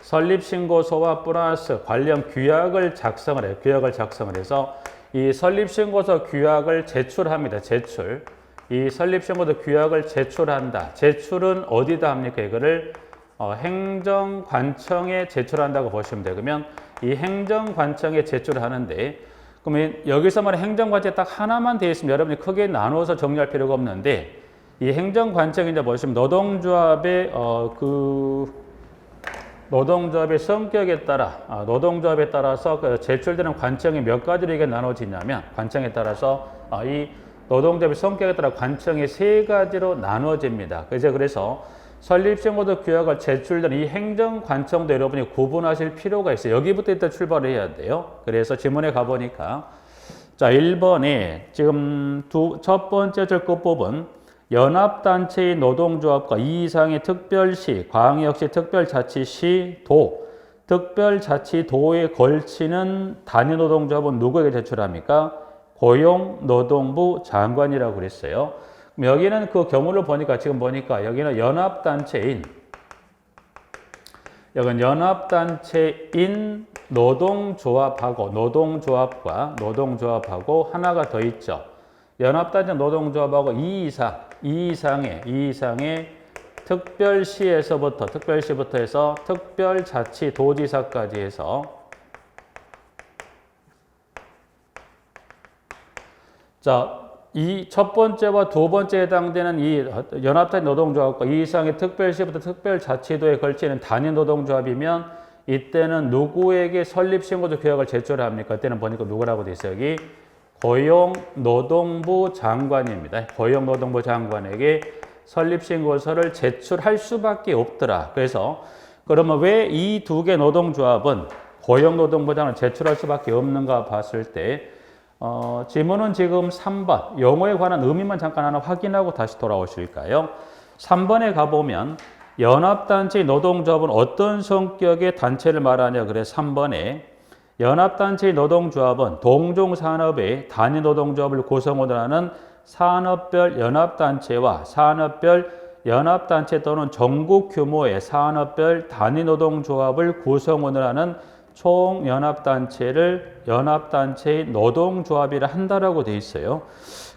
설립신고서와 플러스 관련 규약을 작성을 해요. 규약을 작성을 해서 이 설립신고서 규약을 제출합니다. 제출. 이 설립신고서 규약을 제출한다. 제출은 어디다 합니까? 이거를 행정관청에 제출한다고 보시면 돼요. 그러면 이 행정관청에 제출을 하는데 그러면 여기서 말하는 행정관청이 딱 하나만 되어 있으면 여러분이 크게 나누어서 정리할 필요가 없는데 이 행정관청이 이제 보시면 노동조합의 노동조합의 성격에 따라서 그 제출되는 관청이 몇 가지로 이게 나눠지냐면 관청에 따라서 이 노동조합의 성격에 따라 관청이 3가지로 나눠집니다. 그래서 설립신고서 규약을 제출된 이 행정관청도 여러분이 구분하실 필요가 있어요. 여기부터 일단 출발을 해야 돼요. 그래서 지문에 가보니까 자 1번에 지금 첫 번째 절 끝부분 연합단체의 노동조합과 이 이상의 특별시, 광역시, 특별자치시, 도, 특별자치도에 걸치는 단위노동조합은 누구에게 제출합니까? 고용노동부 장관이라고 그랬어요. 여기는 그 경우를 보니까 지금 보니까 여기는 연합단체인 노동조합하고 노동조합하고 하나가 더 있죠. 연합단체 노동조합하고 이 이상의 특별시부터 해서 특별자치도지사까지 해서 자 이 첫 번째와 두 번째에 해당되는 이 연합단체 노동조합과 이 이상의 특별시부터 특별자치도에 걸치는 단위 노동조합이면 이때는 누구에게 설립신고조 규약을 제출합니까? 이때는 보니까 누구라고 돼 있어요? 여기 고용노동부 장관입니다. 고용노동부 장관에게 설립신고서를 제출할 수밖에 없더라. 그래서 그러면 왜 이 두 개 노동조합은 고용노동부 장관을 제출할 수밖에 없는가 봤을 때 지문은 지금 3번 용어에 관한 의미만 잠깐 하나 확인하고 다시 돌아오실까요? 3번에 가보면 연합단체의 노동조합은 어떤 성격의 단체를 말하냐 그래 3번에 연합단체의 노동조합은 동종산업의 단위 노동조합을 구성원으로 하는 산업별 연합단체와 산업별 연합단체 또는 전국 규모의 산업별 단위 노동조합을 구성원으로 하는 총연합단체를 연합단체의 노동조합이라 한다라고 돼 있어요.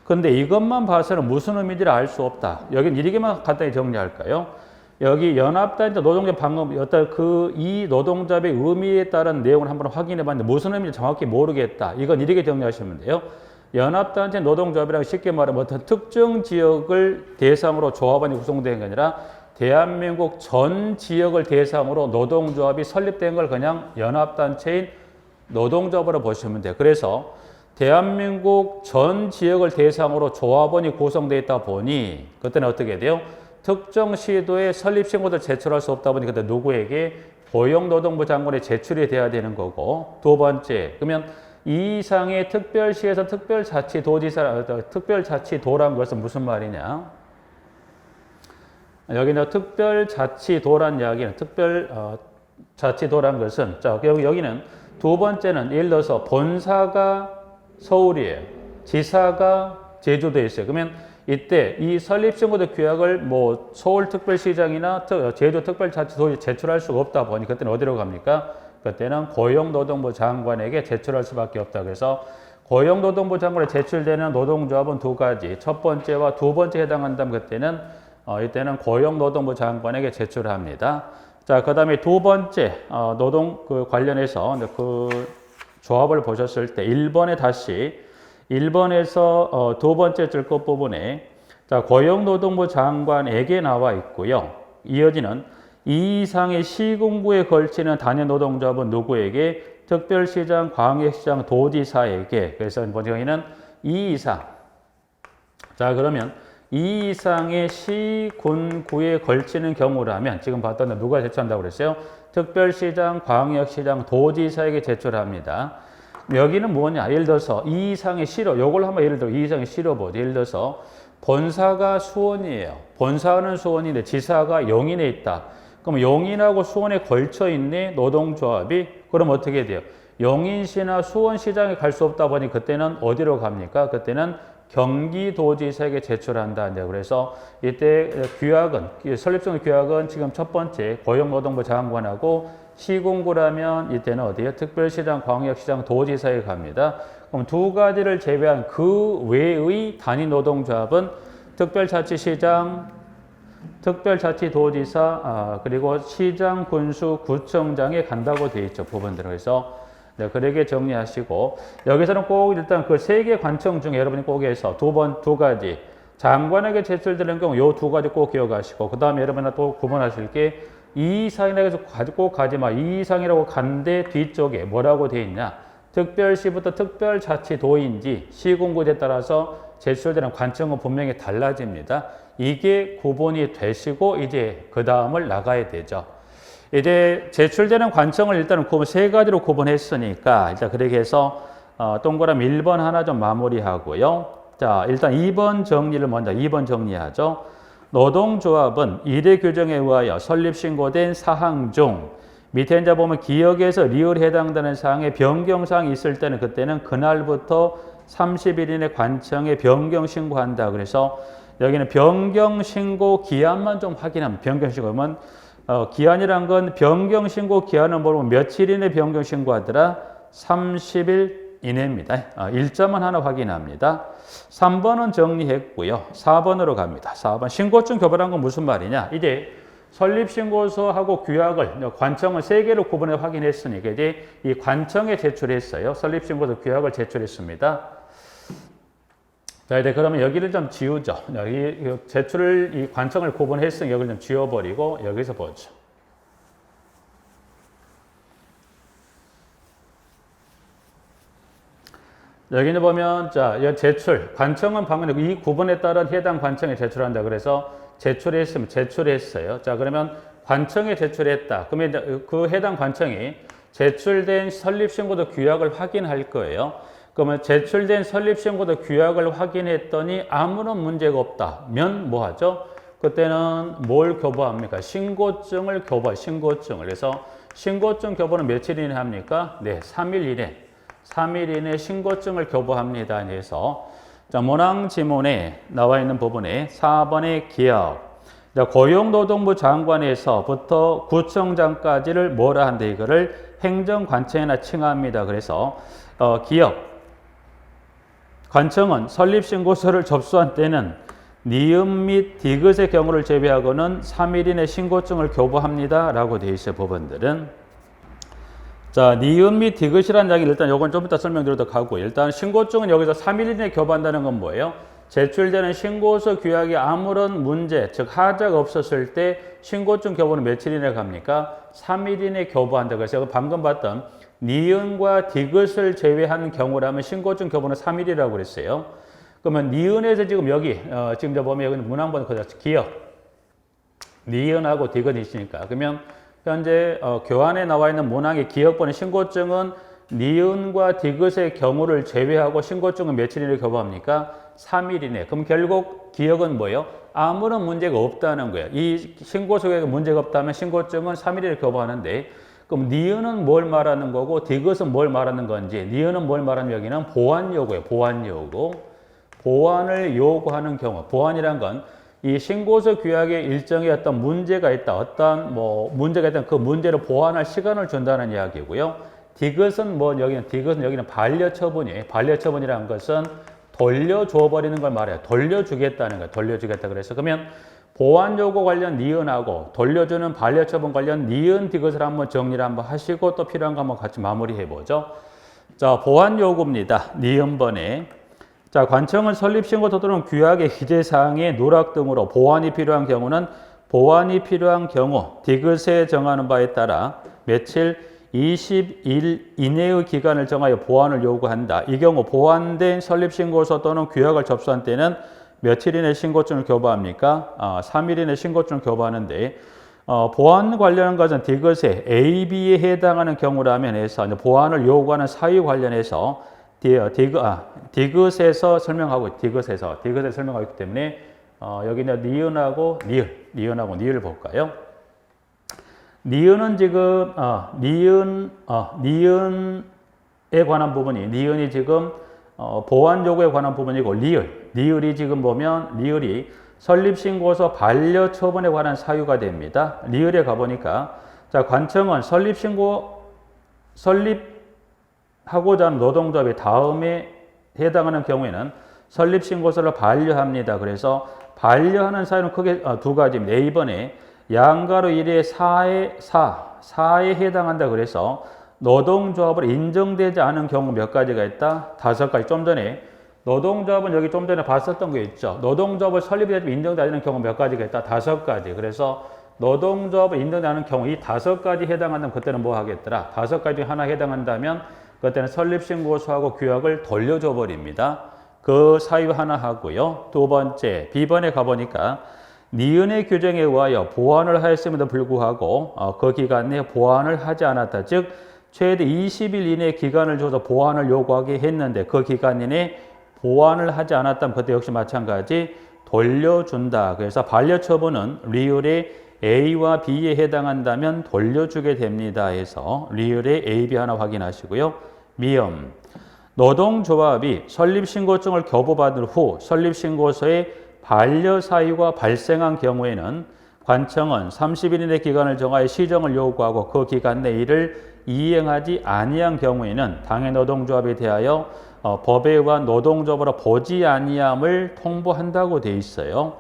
근데 이것만 봐서는 무슨 의미인지를 알 수 없다. 여긴 이렇게만 간단히 정리할까요? 여기 연합단체 노동조합 방금 어떤 이 노동조합의 의미에 따른 내용을 한번 확인해 봤는데 무슨 의미인지 정확히 모르겠다. 이건 이렇게 정리하시면 돼요. 연합단체 노동조합이라고 쉽게 말하면 어떤 특정 지역을 대상으로 조합원이 구성된 게 아니라 대한민국 전 지역을 대상으로 노동조합이 설립된 걸 그냥 연합단체인 노동조합으로 보시면 돼요. 그래서 대한민국 전 지역을 대상으로 조합원이 구성되어 있다 보니 그때는 어떻게 돼요? 특정 시도에 설립신고를 제출할 수 없다 보니 그때 누구에게 고용노동부 장관에 제출이 돼야 되는 거고 두 번째 그러면 이 이상의 특별시에서 특별자치도지사 특별자치도란 것은 무슨 말이냐? 여기는 특별자치도란 이야기는 특별자치도란 것은 자 여기는 두 번째는 예를 들어서 본사가 서울이에요. 지사가 제주도에 있어요. 그러면 이때 이 설립신고도 규약을 뭐 서울특별시장이나 제주특별자치도에 제출할 수가 없다 보니 그때는 어디로 갑니까? 그때는 고용노동부 장관에게 제출할 수밖에 없다. 그래서 고용노동부 장관에 제출되는 노동조합은 두 가지. 첫 번째와 두 번째 해당한다면 그때는 이때는 고용노동부 장관에게 제출합니다. 자, 그 다음에 두 번째 노동 관련해서 그 조합을 보셨을 때 1번에 다시 1번에서 두 번째 줄 것 부분에 자, 고용노동부 장관에게 나와 있고요. 이어지는 이 이상의 시군구에 걸치는 단위 노동조합은 누구에게? 특별시장, 광역시장, 도지사에게. 그래서 여기는 이 이상. 자, 그러면 이 이상의 시군구에 걸치는 경우라면 지금 봤던 누가 제출한다고 그랬어요? 특별시장, 광역시장, 도지사에게 제출합니다. 여기는 뭐냐? 예를 들어서 이 이상의 시로, 요걸 한번 예를 들어 이 이상의 시로 보죠. 예를 들어서 본사가 수원이에요. 본사는 수원인데 지사가 용인에 있다. 그럼 용인하고 수원에 걸쳐 있네 노동조합이. 그럼 어떻게 돼요? 용인시나 수원시장에 갈 수 없다 보니 그때는 어디로 갑니까? 그때는 경기도지사에게 제출한다. 그래서 이때 규약은 설립성 규약은 지금 첫 번째 고용노동부 장관하고 시군구라면 이때는 어디요? 특별시장, 광역시장, 도지사에 갑니다. 그럼 두 가지를 제외한 그 외의 단위 노동조합은 특별자치시장, 특별자치도지사, 그리고 시장, 군수, 구청장에 간다고 되어 있죠. 부분들은. 그래서 그렇게 정리하시고 여기서는 꼭 일단 그 세 개 관청 중에 여러분이 꼭 해서 두 가지 장관에게 제출되는 경우 요 두 가지 꼭 기억하시고 그 다음에 여러분은 또 구분하실 게 이 이상이라고 해서 꼭 가지 마. 이 이상이라고 간데 뒤쪽에 뭐라고 되어 있냐. 특별시부터 특별자치도인지 시군구에 따라서 제출되는 관청은 분명히 달라집니다. 이게 구분이 되시고 이제 그 다음을 나가야 되죠. 이제 제출되는 관청을 일단은 세 가지로 구분했으니까 일단 그렇게 해서 동그라미 1번 하나 좀 마무리하고요. 자, 일단 2번 정리를 먼저 2번 정리하죠. 노동조합은 일의 규정에 의하여 설립신고된 사항 중 밑에 이제 보면 기역에서 리을에 해당되는 사항에 변경사항이 있을 때는 그때는 그날부터 30일 이내 관청에 변경신고한다. 그래서 여기는 변경신고 기한만 좀 확인하면 변경신고면 기한이란 건 변경신고 기한은 모르고 며칠 이내 변경신고하더라? 30일 이내입니다. 일자만 하나 확인합니다. 3번은 정리했고요. 4번으로 갑니다. 4번 신고증 교부란 건 무슨 말이냐? 이제 설립신고서하고 규약을 관청은 세 개로 구분해 확인했으니까 이제 이 관청에 제출했어요. 설립신고서 규약을 제출했습니다. 자, 이제 그러면 여기를 좀 지우죠. 여기 제출을 이 관청을 구분했으니 여기를 좀 지워버리고 여기서 보죠. 여기는 보면 자, 이 제출 관청은 방금 이 구분에 따른 해당 관청에 제출한다. 그래서 제출했으면 제출했어요. 자, 그러면 관청에 제출했다. 그러면 그 해당 관청이 제출된 설립신고도 규약을 확인할 거예요. 그러면 제출된 설립신고도 규약을 확인했더니 아무런 문제가 없다면 뭐 하죠? 그때는 뭘 교부합니까? 신고증을 교부, 신고증을. 그래서 신고증 교부는 며칠 이내 합니까? 네, 3일 이내. 3일 이내 신고증을 교부합니다. 해서 자, 문항 지문에 나와 있는 부분에 4번의 기업. 고용노동부 장관에서부터 구청장까지를 뭐라 한다? 이거를 행정관청이나 칭합니다. 그래서 기업 관청은 설립신고서를 접수한 때는 니은 및 디귿의 경우를 제외하고는 3일 이내 신고증을 교부합니다. 라고 되어 있어요. 법원들은. 자, 니은 및 디귿이라는 이야기 일단 요건 좀 이따 설명드리도록 하고, 일단 신고증은 여기서 3일 이내 교부한다는 건 뭐예요? 제출되는 신고서 규약에 아무런 문제, 즉 하자가 없었을 때 신고증 교부는 며칠 이내 갑니까? 3일 이내 교부한다. 그래서 방금 봤던 니은과 디귿을 제외한 경우라면 신고증 교부는 3일이라고 그랬어요. 그러면 니은에서 지금 여기 지금 보면 여기 문항번호 그대로 기억 니은하고 디귿이 있으니까 그러면 현재 교환에 나와 있는 문항의 기억번호 신고증은 니은과 디귿의 경우를 제외하고 신고증은 며칠 이내 교부합니까? 3일 이내. 그럼 결국 기억은 뭐예요? 아무런 문제가 없다는 거예요. 이 신고서에 문제가 없다면 신고증은 3일 이내 교부하는데 그럼 니은은 뭘 말하는 거고 디귿은 뭘 말하는 건지 니은은 뭘 말하는 여기는 보완 요구예요. 보완 요구. 보완을 요구하는 경우. 보완이란 건 이 신고서 규약에 일정의 어떤 문제가 있다. 어떤 문제가 있다면 그 문제를 보완할 시간을 준다는 이야기고요. 디귿은 여기는 반려처분이에요. 반려처분이라는 것은 돌려줘 버리는 걸 말해요. 돌려주겠다는 거예요. 돌려주겠다. 그래서 그러면 보완 요구 관련 니은하고 돌려주는 반려처분 관련 니은 디귿을 한번 정리를 한번 하시고 또 필요한 거 한번 같이 마무리해 보죠. 자, 보완 요구입니다. 니은번에. 자, 관청은 설립신고 또는 규약의 기재사항의 누락 등으로 보완이 필요한 경우는 보완이 필요한 경우 디귿에 정하는 바에 따라 며칠 20일 이내의 기간을 정하여 보완을 요구한다. 이 경우 보완된 설립신고서 또는 규약을 접수한 때는 며칠 이내 신고증을 교부합니까? 3일 이내 신고증을 교부하는데 보완 관련한 것은 디귿에 A, B에 해당하는 경우라면 해서 보완을 요구하는 사유 관련해서 디귿에서 설명하고 디귿에서 설명하고 있기 때문에 여기 이제 니은하고 니은을 볼까요? 니은은 지금 니은에 관한 부분이 니은이 지금 보완 요구에 관한 부분이고 리을이 지금 보면 리을이 설립신고서 반려처분에 관한 사유가 됩니다. 리을에 가보니까 자, 관청은 설립하고자 하는 노동조합이 다음에 해당하는 경우에는 설립신고서를 반려합니다. 그래서 반려하는 사유는 크게 두 가지입니다. A번에 양가로 1의 4에 해당한다. 그래서 노동조합으로 인정되지 않은 경우 몇 가지가 있다? 5가지. 좀 전에 노동조합은 여기 좀 전에 봤었던 거 있죠. 노동조합을 설립되지 인정되지 않는 경우 몇 가지가 있다? 5가지. 그래서 노동조합을 인정되지 않은 경우 이 5가지 해당한다면 그때는 뭐 하겠더라? 5가지 중에 하나 해당한다면 그때는 설립신고서하고 규약을 돌려줘 버립니다. 그 사유 하나 하고요. 두 번째, B번에 가보니까 니은의 규정에 의하여 보완을 하였음에도 불구하고 그 기간 내에 보완을 하지 않았다. 즉 최대 20일 이내 기간을 줘서 보완을 요구하게 했는데 그 기간 이내 보완을 하지 않았다면 그때 역시 마찬가지 돌려준다. 그래서 반려처분은 리을의 A와 B에 해당한다면 돌려주게 됩니다. 해서 리을의 A, B 하나 확인하시고요. 미음. 노동조합이 설립신고증을 교부받은 후 설립신고서에 반려사유가 발생한 경우에는 관청은 30일 이내 기간을 정하여 시정을 요구하고 그 기간 내 이를 이행하지 아니한 경우에는 당해 노동조합에 대하여 법에 의한 노동조합으로 보지 아니함을 통보한다고 돼 있어요.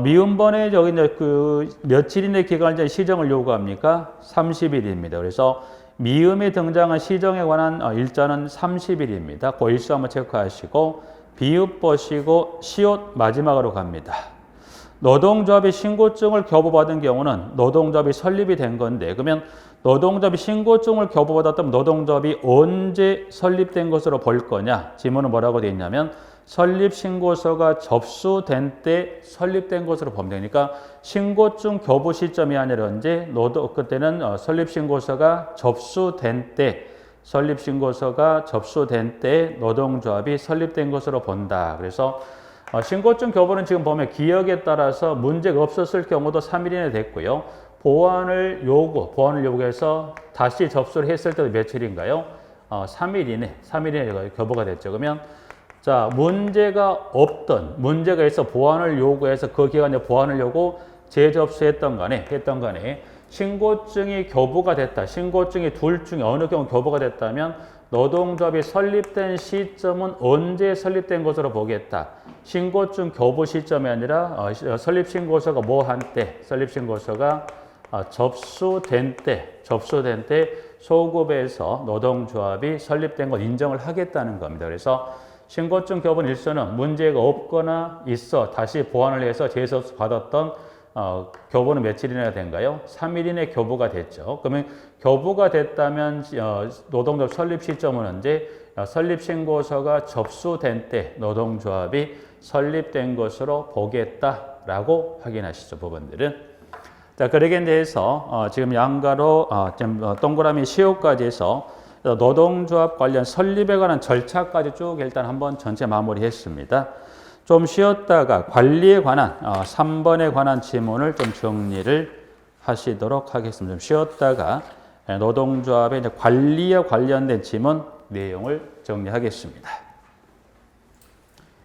미음번에 저기 이제 그 며칠 이내 기간을 시정을 요구합니까? 30일입니다. 그래서 미음에 등장한 시정에 관한 일자는 30일입니다. 그 일수 한번 체크하시고 비읍 보시고 시옷 마지막으로 갑니다. 노동조합이 신고증을 교부받은 경우는 노동조합이 설립이 된 건데 그러면 노동조합이 신고증을 교부받았다면 노동조합이 언제 설립된 것으로 볼 거냐? 지문은 뭐라고 되어 있냐면 설립신고서가 접수된 때 설립된 것으로 보면 되니까 신고증 교부 시점이 아니라 언제? 그때는 설립신고서가 접수된 때 설립신고서가 접수된 때 노동조합이 설립된 것으로 본다. 그래서 신고증 교부는 지금 보면 기억에 따라서 문제가 없었을 경우도 3일 이내 됐고요. 보완을 요구해서 다시 접수를 했을 때도 며칠인가요? 3일 이내 교부가 됐죠. 그러면 자, 문제가 있어 보완을 요구해서 그 기간에 보완을 요구 재접수했던 간에 신고증이 교부가 됐다. 신고증이 둘 중에 어느 경우 교부가 됐다면 노동조합이 설립된 시점은 언제 설립된 것으로 보겠다. 신고증 교부 시점이 아니라 설립신고서가 설립신고서가 접수된 때 소급해서 노동조합이 설립된 걸 인정을 하겠다는 겁니다. 그래서 신고증 교부는 일서는 문제가 없거나 있어 다시 보완을 해서 재접수 받았던 교부는 며칠이나 된가요? 3일 이내 교부가 됐죠. 그러면 교부가 됐다면 노동조합 설립 시점은 언제? 설립신고서가 접수된 때 노동조합이 설립된 것으로 보겠다라고 확인하시죠. 부분들은. 자, 그러기에 대해서 지금 양가로 동그라미 시효까지 해서 노동조합 관련 설립에 관한 절차까지 쭉 일단 한번 전체 마무리했습니다. 좀 쉬었다가 관리에 관한 3번에 관한 지문을 좀 정리를 하시도록 하겠습니다. 좀 쉬었다가 노동조합의 관리에 관련된 지문 내용을 정리하겠습니다.